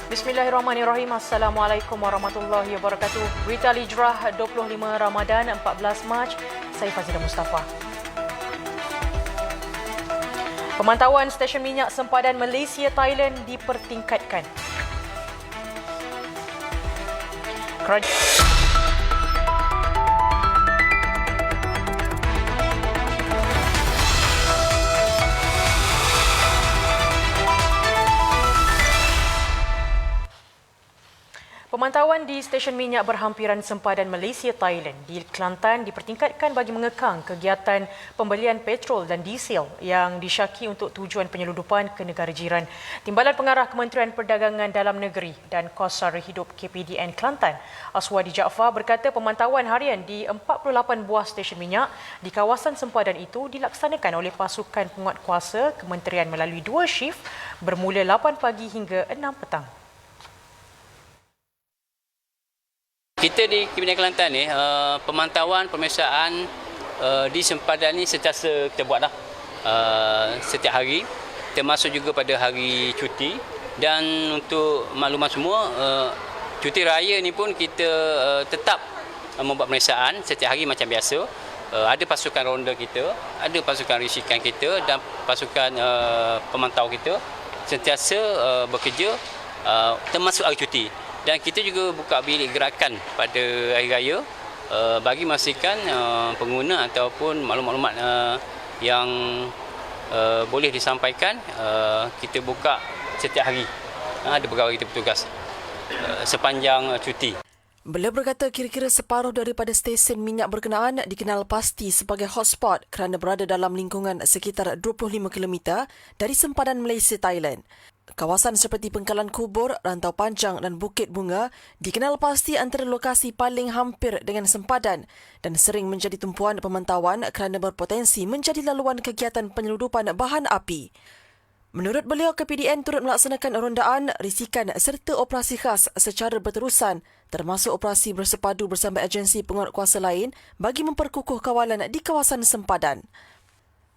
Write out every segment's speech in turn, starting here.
Bismillahirrahmanirrahim. Assalamualaikum warahmatullahi wabarakatuh. Berita Hijrah 25 Ramadan 14 Mac. Saya Fazila Mustafa. Pemantauan stesen minyak sempadan Malaysia Thailand dipertingkatkan. Pemantauan di stesen minyak berhampiran sempadan Malaysia Thailand di Kelantan dipertingkatkan bagi mengekang kegiatan pembelian petrol dan diesel yang disyaki untuk tujuan penyeludupan ke negara jiran. Timbalan Pengarah Kementerian Perdagangan Dalam Negeri dan Kos Sara Hidup KPDN Kelantan, Aswadi Jaafar berkata pemantauan harian di 48 buah stesen minyak di kawasan sempadan itu dilaksanakan oleh pasukan penguatkuasa Kementerian melalui 2 shift bermula 8 pagi hingga 6 petang. Kita di KPDN Kelantan ni, pemantauan, pemeriksaan di sempadan ni sentiasa kita buat setiap hari, termasuk juga pada hari cuti. Dan untuk makluman semua, cuti raya ni pun kita tetap membuat pemeriksaan setiap hari macam biasa. Ada pasukan ronda kita, ada pasukan risikan kita dan pasukan pemantau kita sentiasa bekerja termasuk hari cuti. Dan kita juga buka bilik gerakan pada hari raya bagi memastikan pengguna ataupun maklumat-maklumat yang boleh disampaikan kita buka setiap hari. Ada pegawai kita bertugas sepanjang cuti. Beliau berkata kira-kira separuh daripada stesen minyak berkenaan dikenal pasti sebagai hotspot kerana berada dalam lingkungan sekitar 25 km dari sempadan Malaysia Thailand. Kawasan seperti Pengkalan Kubur, Rantau Panjang dan Bukit Bunga dikenal pasti antara lokasi paling hampir dengan sempadan dan sering menjadi tumpuan pemantauan kerana berpotensi menjadi laluan kegiatan penyeludupan bahan api. Menurut beliau, KPDN turut melaksanakan rondaan, risikan serta operasi khas secara berterusan termasuk operasi bersepadu bersama agensi penguatkuasa lain bagi memperkukuh kawalan di kawasan sempadan.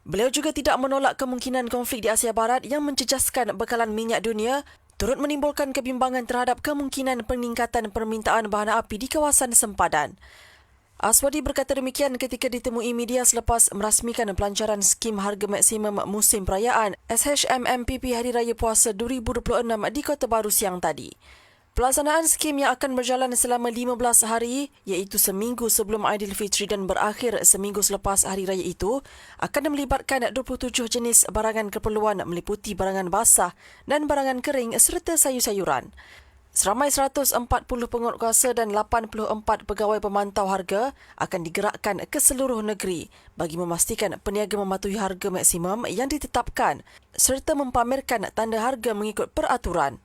Beliau juga tidak menolak kemungkinan konflik di Asia Barat yang menjejaskan bekalan minyak dunia turut menimbulkan kebimbangan terhadap kemungkinan peningkatan permintaan bahan api di kawasan sempadan. Aswadi berkata demikian ketika ditemui media selepas merasmikan pelancaran skim harga maksimum musim perayaan SHMMPP Hari Raya Puasa 2026 di Kota Baru siang tadi. Pelaksanaan skim yang akan berjalan selama 15 hari iaitu seminggu sebelum Aidilfitri dan berakhir seminggu selepas hari raya itu akan melibatkan 27 jenis barangan keperluan meliputi barangan basah dan barangan kering serta sayur-sayuran. Seramai 140 penguatkuasa dan 84 pegawai pemantau harga akan digerakkan ke seluruh negeri bagi memastikan peniaga mematuhi harga maksimum yang ditetapkan serta mempamerkan tanda harga mengikut peraturan.